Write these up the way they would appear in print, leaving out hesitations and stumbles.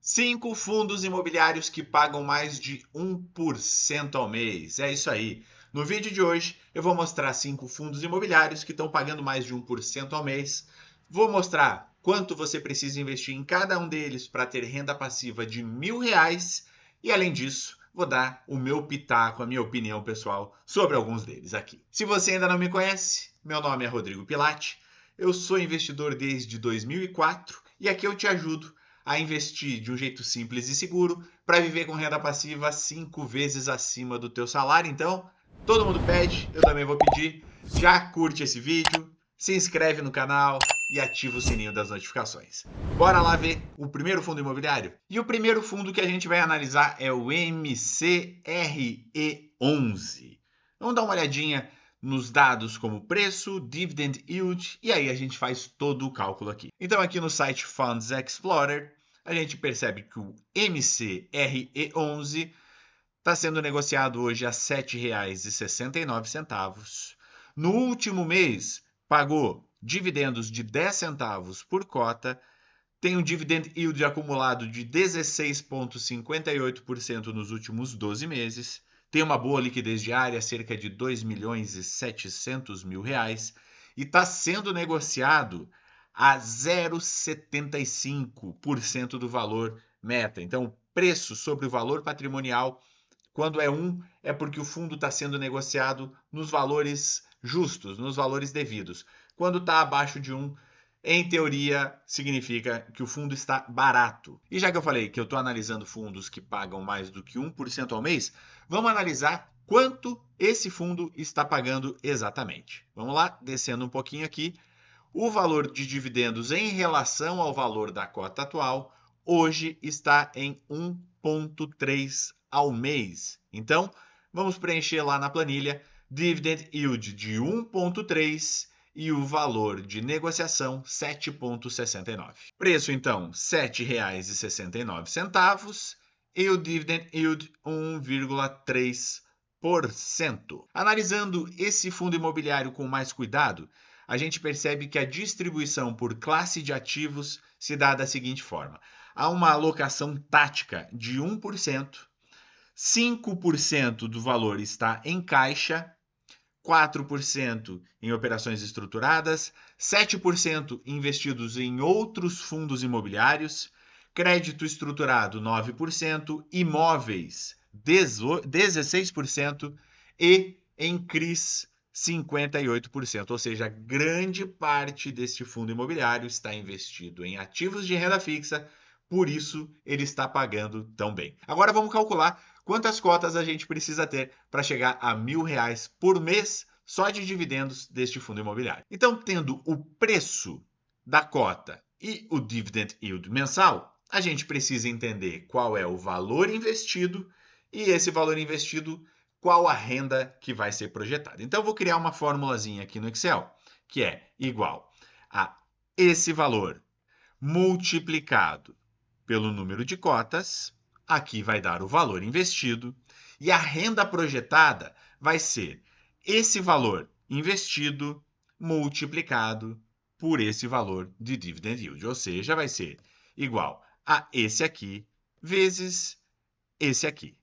5 fundos imobiliários que pagam mais de 1% ao mês. É isso aí. No vídeo de hoje eu vou mostrar 5 fundos imobiliários que estão pagando mais de 1% ao mês. Vou mostrar quanto você precisa investir em cada um deles para ter renda passiva de R$ 1.000. E além disso, vou dar o meu pitaco, a minha opinião pessoal sobre alguns deles aqui. Se você ainda não me conhece, meu nome é Rodrigo Pilati. Eu sou investidor desde 2004 e aqui eu te ajudo a investir de um jeito simples e seguro para viver com renda passiva 5 vezes acima do teu salário. Então, todo mundo pede, eu também vou pedir. Já curte esse vídeo, se inscreve no canal e ativa o sininho das notificações. Bora lá ver o primeiro fundo imobiliário? E o primeiro fundo que a gente vai analisar é o MCRE11. Vamos dar uma olhadinha nos dados como preço, dividend yield, e aí a gente faz todo o cálculo aqui. Então aqui no site Funds Explorer, a gente percebe que o MCRE11 está sendo negociado hoje a R$ 7,69. No último mês, pagou dividendos de 10 centavos por cota, tem um dividend yield acumulado de 16,58% nos últimos 12 meses, tem uma boa liquidez diária, cerca de R$ 2.700.000, e está sendo negociado a 0,75% do valor meta. Então, preço sobre o valor patrimonial, quando é 1, é porque o fundo está sendo negociado nos valores justos, nos valores devidos. Quando está abaixo de 1, em teoria, significa que o fundo está barato. E já que eu falei que eu estou analisando fundos que pagam mais do que 1% ao mês, vamos analisar quanto esse fundo está pagando exatamente. Vamos lá, descendo um pouquinho aqui. O valor de dividendos em relação ao valor da cota atual hoje está em 1,3 ao mês. Então, vamos preencher lá na planilha dividend yield de 1,3 e o valor de negociação 7,69. Preço então R$ 7,69 e o dividend yield 1,3%. Analisando esse fundo imobiliário com mais cuidado, a gente percebe que a distribuição por classe de ativos se dá da seguinte forma: há uma alocação tática de 1%, 5% do valor está em caixa, 4% em operações estruturadas, 7% investidos em outros fundos imobiliários, crédito estruturado 9%, imóveis 16% e em CRIs 58%, ou seja, grande parte deste fundo imobiliário está investido em ativos de renda fixa, por isso ele está pagando tão bem. Agora vamos calcular quantas cotas a gente precisa ter para chegar a R$ 1.000 por mês só de dividendos deste fundo imobiliário. Então, tendo o preço da cota e o dividend yield mensal, a gente precisa entender qual é o valor investido e esse valor investido, qual a renda que vai ser projetada. Então, eu vou criar uma formulazinha aqui no Excel, que é igual a esse valor multiplicado pelo número de cotas, aqui vai dar o valor investido, e a renda projetada vai ser esse valor investido multiplicado por esse valor de dividend yield, ou seja, vai ser igual a esse aqui vezes esse aqui.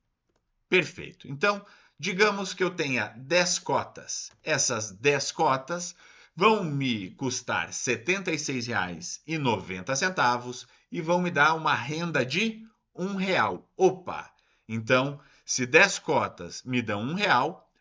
Perfeito. Então, digamos que eu tenha 10 cotas. Essas 10 cotas vão me custar R$ 76,90 e vão me dar uma renda de R$ 1. Opa! Então, se 10 cotas me dão R$ 1,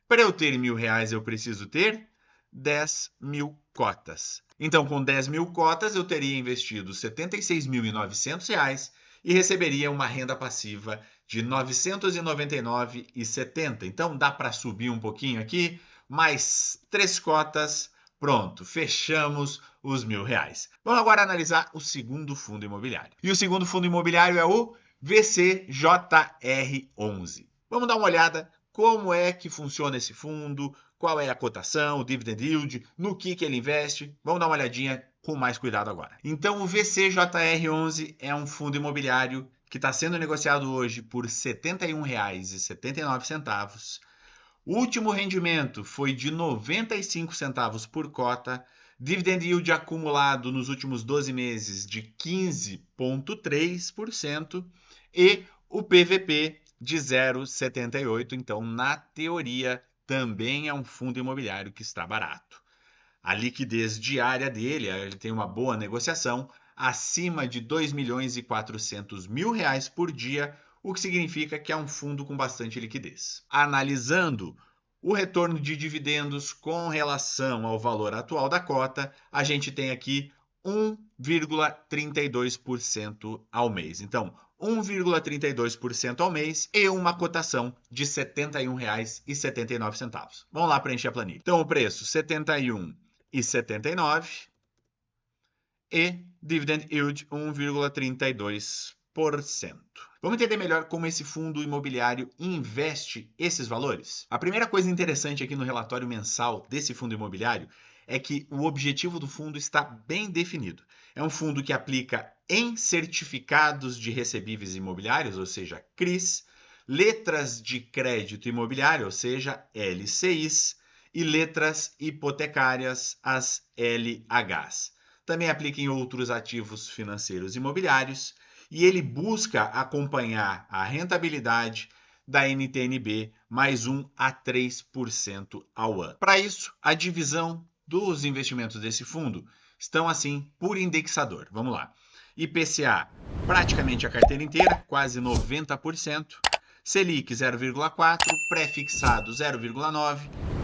para eu ter R$ 1.000 eu preciso ter 10.000 cotas. Então, com 10.000 cotas, eu teria investido R$ 76.900 e receberia uma renda passiva de R$ 999,70. Então, dá para subir um pouquinho aqui, mais 3 cotas. Pronto, fechamos os R$ 1.000. Vamos agora analisar o segundo fundo imobiliário. E o segundo fundo imobiliário é o VCJR11. Vamos dar uma olhada como é que funciona esse fundo, qual é a cotação, o dividend yield, no que ele investe. Vamos dar uma olhadinha com mais cuidado agora. Então, o VCJR11 é um fundo imobiliário que está sendo negociado hoje por R$ 71,79. O último rendimento foi de 95 centavos por cota, Dividend yield acumulado nos últimos 12 meses de 15,3% e o PVP de 0,78. Então, na teoria, também é um fundo imobiliário que está barato. A liquidez diária dele, ele tem uma boa negociação, acima de R$ 2.400.000 por dia, o que significa que é um fundo com bastante liquidez. Analisando o retorno de dividendos com relação ao valor atual da cota, a gente tem aqui 1,32% ao mês. Então, 1,32% ao mês e uma cotação de R$ 71,79. Vamos lá preencher a planilha. Então, o preço R$ 71,79 e dividend yield 1,32%. Vamos entender melhor como esse fundo imobiliário investe esses valores? A primeira coisa interessante aqui no relatório mensal desse fundo imobiliário é que o objetivo do fundo está bem definido. É um fundo que aplica em certificados de recebíveis imobiliários, ou seja, CRIs, letras de crédito imobiliário, ou seja, LCIs, e letras hipotecárias, as LHs. Também aplica em outros ativos financeiros imobiliários e ele busca acompanhar a rentabilidade da NTN-B mais 1 a 3% ao ano. Para isso, a divisão dos investimentos desse fundo estão assim por indexador. Vamos lá. IPCA, praticamente a carteira inteira, quase 90%. Selic 0,4%, pré-fixado 0,9%,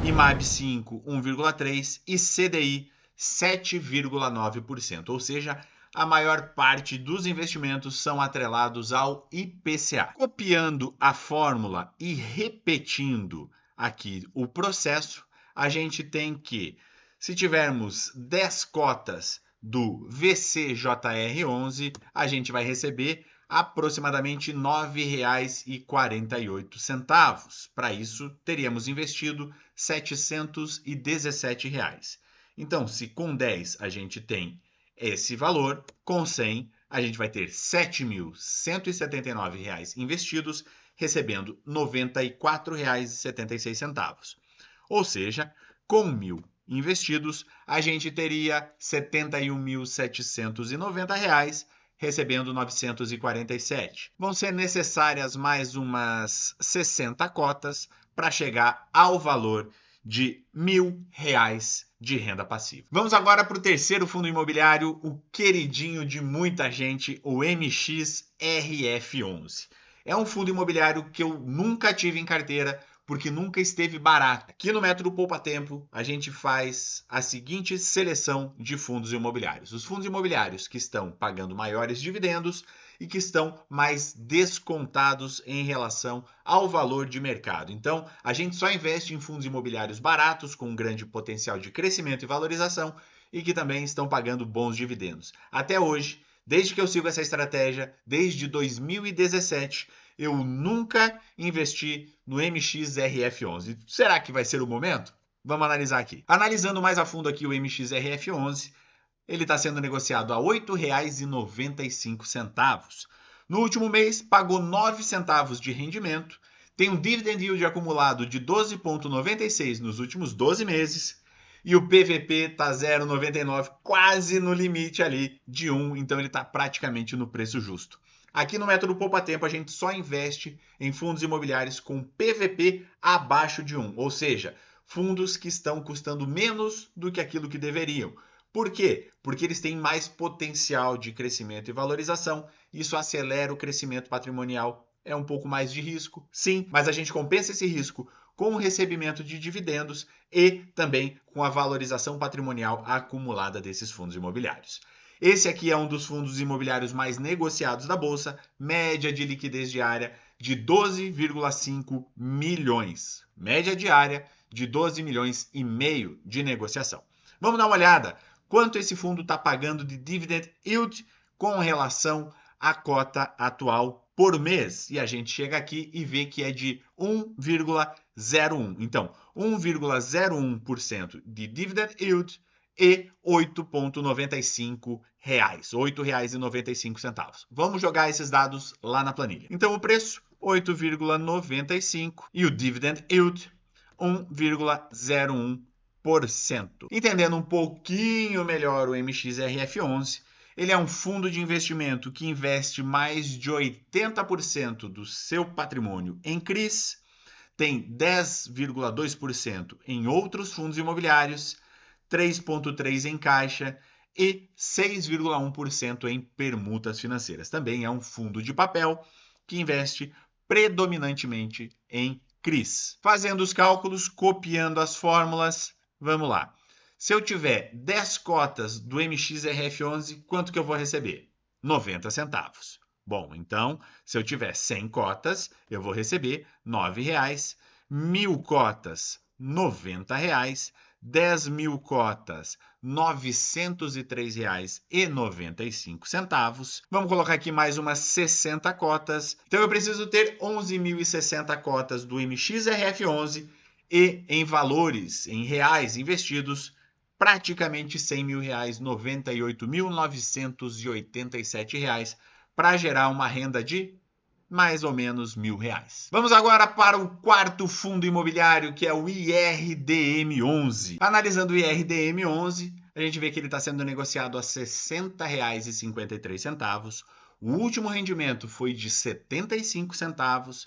IMAB 5, 1,3% e CDI 7,9%. Ou seja, a maior parte dos investimentos são atrelados ao IPCA. Copiando a fórmula e repetindo aqui o processo, a gente tem que, se tivermos 10 cotas do VCJR11, a gente vai receber aproximadamente R$ 9,48. Para isso, teríamos investido R$ 717. Então, se com 10 a gente tem esse valor, com 100 a gente vai ter R$ 7.179 investidos, recebendo R$ 94,76. Ou seja, com 1.000 investidos, a gente teria R$ 71.790, recebendo 947. Vão ser necessárias mais umas 60 cotas para chegar ao valor de R$ 1.000 de renda passiva. Vamos agora para o terceiro fundo imobiliário, o queridinho de muita gente, o MXRF11. É um fundo imobiliário que eu nunca tive em carteira, porque nunca esteve barato. Aqui no Método Poupa Tempo, a gente faz a seguinte seleção de fundos imobiliários. Os fundos imobiliários que estão pagando maiores dividendos e que estão mais descontados em relação ao valor de mercado. Então, a gente só investe em fundos imobiliários baratos, com um grande potencial de crescimento e valorização e que também estão pagando bons dividendos. Até hoje, desde que eu sigo essa estratégia, desde 2017, eu nunca investi no MXRF11. Será que vai ser o momento? Vamos analisar aqui. Analisando mais a fundo aqui o MXRF11, ele está sendo negociado a R$ 8,95. No último mês, pagou 9 centavos de rendimento, tem um dividend yield acumulado de 12,96 nos últimos 12 meses e o PVP está 0,99, quase no limite ali de 1, então ele está praticamente no preço justo. Aqui no Método Poupa Tempo, a gente só investe em fundos imobiliários com PVP abaixo de 1, ou seja, fundos que estão custando menos do que aquilo que deveriam. Por quê? Porque eles têm mais potencial de crescimento e valorização, isso acelera o crescimento patrimonial. É um pouco mais de risco, sim, mas a gente compensa esse risco com o recebimento de dividendos e também com a valorização patrimonial acumulada desses fundos imobiliários. Esse aqui é um dos fundos imobiliários mais negociados da Bolsa, média de liquidez diária de 12,5 milhões. Média diária de 12 milhões e meio de negociação. Vamos dar uma olhada quanto esse fundo está pagando de dividend yield com relação à cota atual por mês. E a gente chega aqui e vê que é de 1,01. Então, 1,01% de dividend yield e R$ 8,95. R$ 8,95. Vamos jogar esses dados lá na planilha. Então, o preço, 8,95 e o dividend yield, 1,01%. Entendendo um pouquinho melhor o MXRF11, ele é um fundo de investimento que investe mais de 80% do seu patrimônio em CRIs, tem 10,2% em outros fundos imobiliários, 3,3% em caixa e 6,1% em permutas financeiras. Também é um fundo de papel que investe predominantemente em CRIs. Fazendo os cálculos, copiando as fórmulas, vamos lá. Se eu tiver 10 cotas do MXRF11, quanto que eu vou receber? 90 centavos. Bom, então, se eu tiver 100 cotas, eu vou receber R$ 9,00. 1.000 cotas, R$ 90,00. 10.000 cotas, R$ 903,95. Vamos colocar aqui mais umas 60 cotas. Então eu preciso ter 11.060 cotas do MXRF11 e em valores, em reais investidos, praticamente R$ 100.000, R$ 98.987, para gerar uma renda de mais ou menos R$ 1.000. Vamos agora para o quarto fundo imobiliário, que é o IRDM11. Analisando o IRDM11, a gente vê que ele está sendo negociado a R$ 60,53. O último rendimento foi de 75 centavos,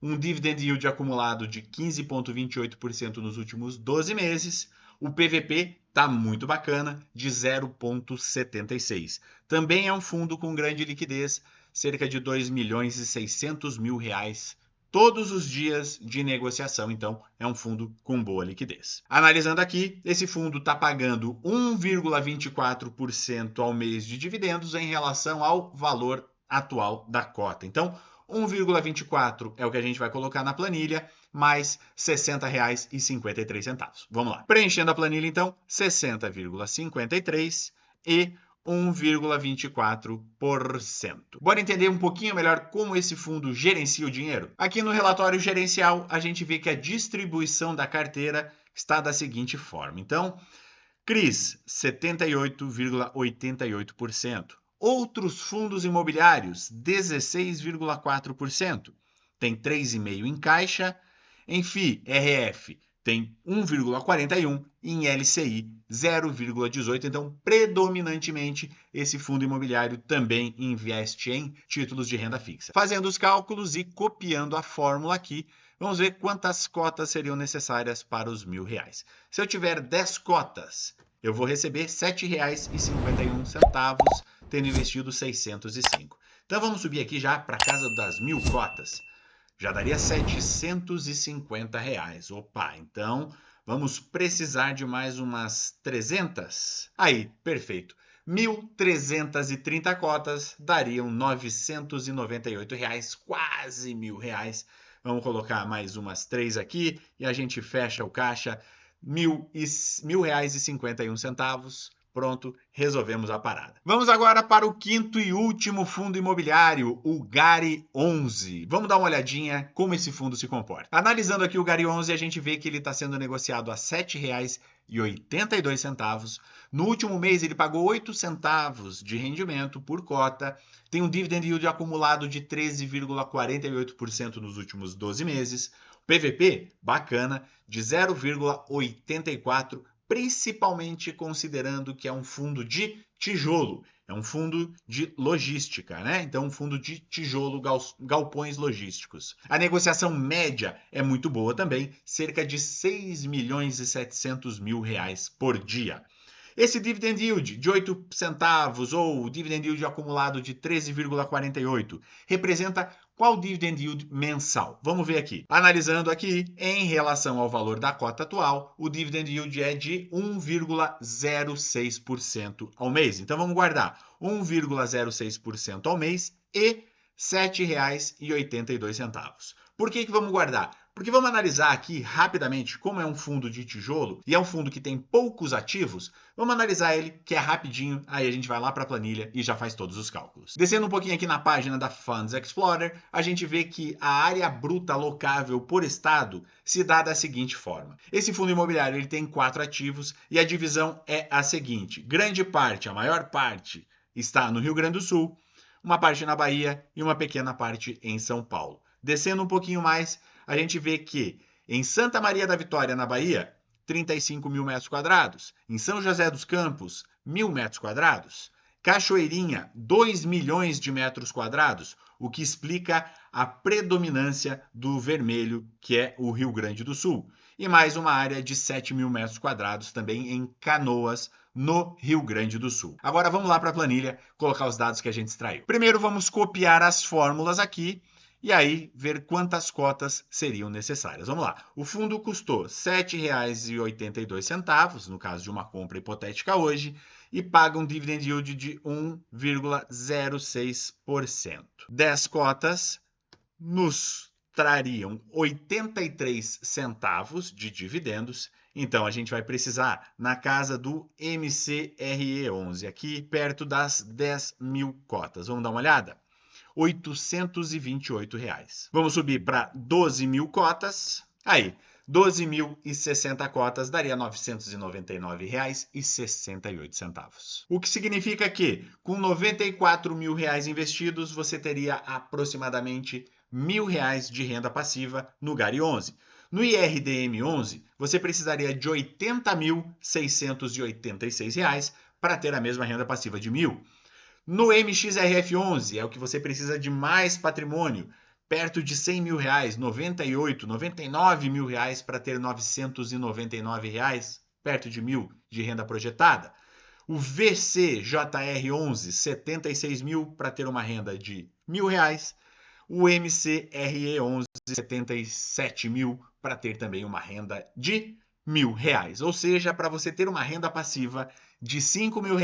um dividend yield acumulado de 15,28% nos últimos 12 meses. O PVP está muito bacana, de 0,76. Também é um fundo com grande liquidez, cerca de R$ 2.600.000 todos os dias de negociação, então é um fundo com boa liquidez. Analisando aqui, esse fundo está pagando 1,24% ao mês de dividendos em relação ao valor atual da cota. Então, 1,24 é o que a gente vai colocar na planilha, mais R$ 60,53. Vamos lá. Preenchendo a planilha, então, 60,53 e 1,24%. Bora entender um pouquinho melhor como esse fundo gerencia o dinheiro? Aqui no relatório gerencial, a gente vê que a distribuição da carteira está da seguinte forma. Então, CRIs, 78,88%. Outros fundos imobiliários, 16,4%. Tem 3,5% em caixa. Em FI, RF, tem 1,41%, e em LCI 0,18%. Então, predominantemente, esse fundo imobiliário também investe em títulos de renda fixa. Fazendo os cálculos e copiando a fórmula aqui, vamos ver quantas cotas seriam necessárias para os R$ 1.000. Se eu tiver 10 cotas, eu vou receber R$ 7,51, tendo investido 605. Então, vamos subir aqui já para a casa das 1.000 cotas. Já daria R$ 750. Opa, então vamos precisar de mais umas 300? Aí, perfeito. 1.330 cotas dariam R$ 998, quase R$ 1.000. Vamos colocar mais umas 3 aqui e a gente fecha o caixa. R$ 1.000,51. Pronto, resolvemos a parada. Vamos agora para o quinto e último fundo imobiliário, o GARI 11. Vamos dar uma olhadinha como esse fundo se comporta. Analisando aqui o GARI 11, a gente vê que ele está sendo negociado a R$ 7,82. No último mês, ele pagou 8 centavos de rendimento por cota. Tem um dividend yield acumulado de 13,48% nos últimos 12 meses. PVP, bacana, de 0,84%. Principalmente considerando que é um fundo de tijolo, é um fundo de logística, né? Então, um fundo de tijolo, galpões logísticos. A negociação média é muito boa também, cerca de R$ 6.700.000 por dia. Esse dividend yield de 8 centavos ou dividend yield acumulado de 13,48 representa qual dividend yield mensal? Vamos ver aqui. Analisando aqui, em relação ao valor da cota atual, o dividend yield é de 1,06% ao mês. Então vamos guardar 1,06% ao mês e R$ 7,82. Por que vamos guardar? Porque vamos analisar aqui rapidamente como é um fundo de tijolo e é um fundo que tem poucos ativos. Vamos analisar ele, que é rapidinho, aí a gente vai lá para a planilha e já faz todos os cálculos. Descendo um pouquinho aqui na página da Funds Explorer, a gente vê que a área bruta alocável por estado se dá da seguinte forma. Esse fundo imobiliário ele tem 4 ativos e a divisão é a seguinte. Grande parte, a maior parte, está no Rio Grande do Sul, uma parte na Bahia e uma pequena parte em São Paulo. Descendo um pouquinho mais, a gente vê que em Santa Maria da Vitória, na Bahia, 35 mil metros quadrados. Em São José dos Campos, 1.000 metros quadrados. Cachoeirinha, 2 milhões de metros quadrados, o que explica a predominância do vermelho, que é o Rio Grande do Sul. E mais uma área de 7 mil metros quadrados também em Canoas, no Rio Grande do Sul. Agora vamos lá para a planilha, colocar os dados que a gente extraiu. Primeiro vamos copiar as fórmulas aqui e aí ver quantas cotas seriam necessárias. Vamos lá. O fundo custou R$ 7,82, no caso de uma compra hipotética hoje, e paga um dividend yield de 1,06%. 10 cotas nos trariam 83 centavos de dividendos. Então, a gente vai precisar na casa do MCRE11, aqui perto das 10 mil cotas. Vamos dar uma olhada? R$ 828. Vamos subir para 12 mil cotas. Aí, 12.060 cotas daria R$ 999,68. O que significa que, com R$ 94 mil investidos, você teria aproximadamente R$ 1.000 de renda passiva no GARI 11. No IRDM 11, você precisaria de R$ 80.686 para ter a mesma renda passiva de 1.000. No MXRF 11, é o que você precisa de mais patrimônio, perto de R$ 100 mil, 98, 99 mil reais para ter R$ 999, perto de 1.000 de renda projetada. O VCJR 11, 76 mil para ter uma renda de R$ 1.000. O MCRE 11, 77 mil para ter também uma renda de R$ 1.000. Ou seja, para você ter uma renda passiva de R$ 5 mil,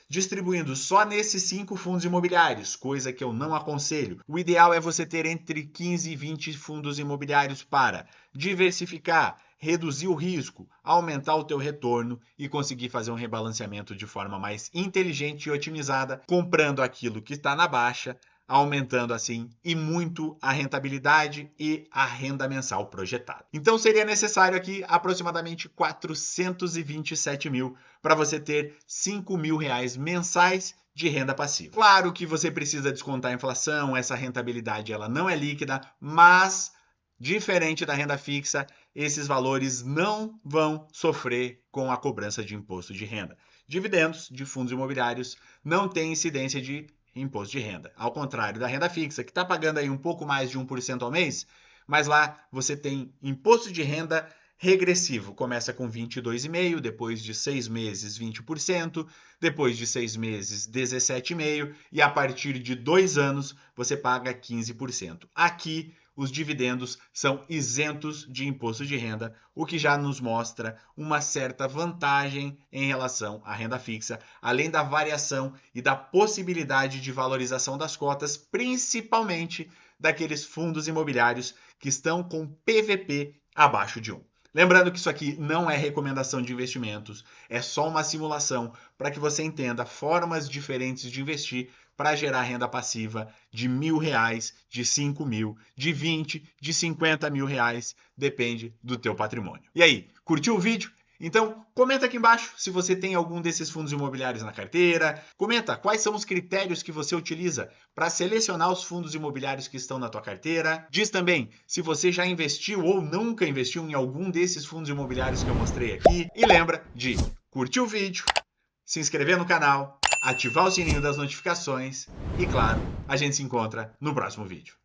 distribuindo só nesses 5 fundos imobiliários, coisa que eu não aconselho. O ideal é você ter entre 15 e 20 fundos imobiliários para diversificar, reduzir o risco, aumentar o teu retorno e conseguir fazer um rebalanceamento de forma mais inteligente e otimizada, comprando aquilo que está na baixa, aumentando assim e muito a rentabilidade e a renda mensal projetada. Então seria necessário aqui aproximadamente 427 mil para você ter R$ 5 mil mensais de renda passiva. Claro que você precisa descontar a inflação, essa rentabilidade ela não é líquida, mas diferente da renda fixa, esses valores não vão sofrer com a cobrança de imposto de renda. Dividendos de fundos imobiliários não têm incidência de imposto de renda. Ao contrário da renda fixa, que está pagando aí um pouco mais de 1% ao mês, mas lá você tem imposto de renda regressivo. Começa com 22,5%, depois de 6 meses 20%, depois de 6 meses 17,5% e a partir de 2 anos você paga 15%. Aqui os dividendos são isentos de imposto de renda, o que já nos mostra uma certa vantagem em relação à renda fixa, além da variação e da possibilidade de valorização das cotas, principalmente daqueles fundos imobiliários que estão com PVP abaixo de 1. Lembrando que isso aqui não é recomendação de investimentos, é só uma simulação para que você entenda formas diferentes de investir para gerar renda passiva de R$ 1.000, de 5 mil, de 20, de 50 mil reais, depende do teu patrimônio. E aí, curtiu o vídeo? Então, comenta aqui embaixo se você tem algum desses fundos imobiliários na carteira. Comenta quais são os critérios que você utiliza para selecionar os fundos imobiliários que estão na tua carteira. Diz também se você já investiu ou nunca investiu em algum desses fundos imobiliários que eu mostrei aqui. E lembra de curtir o vídeo, se inscrever no canal, ativar o sininho das notificações e, claro, a gente se encontra no próximo vídeo.